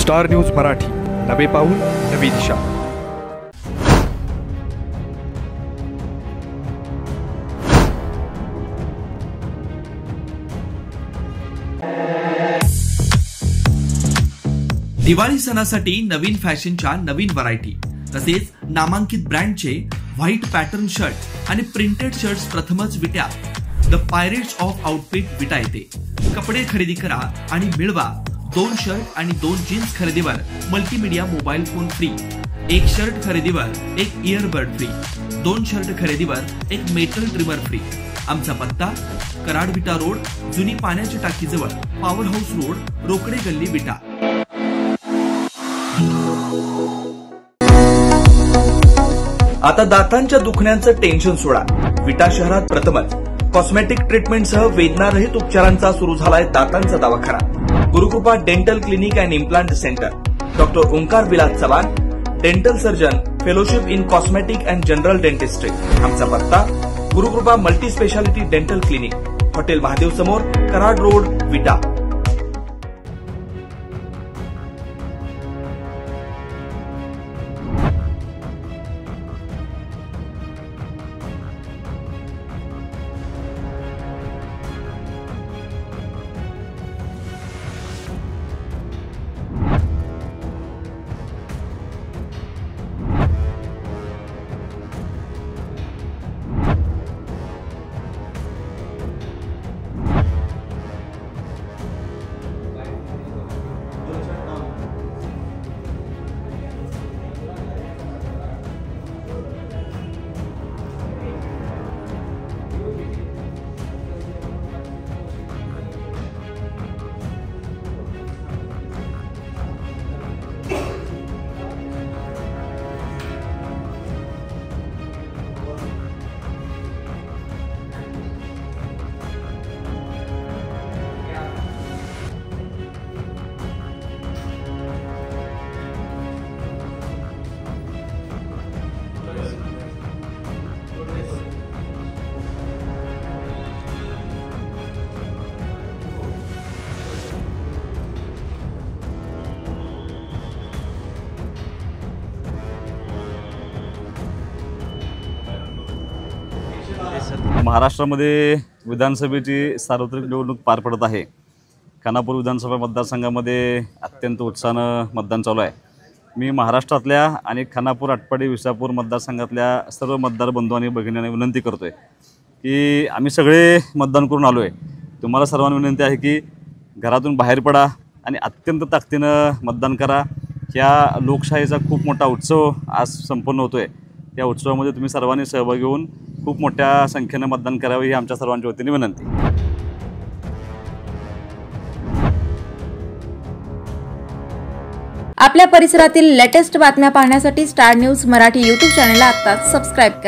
Star news Marathi, नवे पाऊल नवी दिशा। दिवाळी सणासाठी नवीन फॅशनच्या नवीन व्हरायटी तसेच नामांकित ब्रँडचे व्हाईट पॅटर्न शर्ट आणि प्रिंटेड शर्ट्स प्रथमच विट्या द पायरेट्स ऑफ आउटफिट विटा येते। कपडे खरेदी करा आणि मिळवा 2 शर्ट आणि 2 जीन्स खरेदीवर multimedia mobile phone free, 1 shirt खरेदीवर 1 इयरबड फ्री, 2 शर्ट खरेदीवर 1 मेटल ट्रिमर फ्री। आमचा पत्ता कराड विटा रोड, जुनी पाण्याच्या टाकीजवळ, पॉवर हाऊस रोड, रोकडे गल्ली विटा। आता दातांच्या दुखण्याचं टेन्शन सोडा। विटा शहरात प्रथमच कॉस्मेटिक ट्रीटमेंटसह वेदनारहित उपचारांचा सुरू झालाय दातांचा दवाखाना। Gurukrupa dental clinic and implant centre, doctor Omkar Vilas Chavan, dental surgeon, fellowship in cosmetic and general dentistry. आमचा पत्ता Gurukrupa multi speciality dental clinic, hotel Mahadev समोर, कराड रोड, विटा। महाराष्ट्रामध्ये विधानसभेची सार्वत्रिक निवडणूक पार पडत आहे। खानापूर विधानसभा मतदारसंघामध्ये अत्यंत उत्साहानं मतदान चालू आहे। मी महाराष्ट्रातल्या आणि खानापूर, आटपाडी, विसापूर मतदारसंघातल्या सर्व मतदार बंधू आणि भगिनींना विनंती करतोय की आम्ही सगळे मतदान करून आलो आहे। तुम्हाला सर्वांना विनंती आहे की घरातून बाहेर पडा आणि अत्यंत ताकदीनं मतदान करा। या लोकशाहीचा खूप मोठा उत्सव आज संपन्न होतोय। त्या उत्सवामध्ये तुम्ही सर्वांनी सहभागी होऊन खूप मोठ्या संख्येने मतदान करावे ही आमच्या सर्वांच्या वतीने विनंती। आपल्या परिसरातील लेटेस्ट बातम्या पाहण्यासाठी स्टार न्यूज मराठी YouTube चॅनलला आत्ताच सबस्क्राइब करा।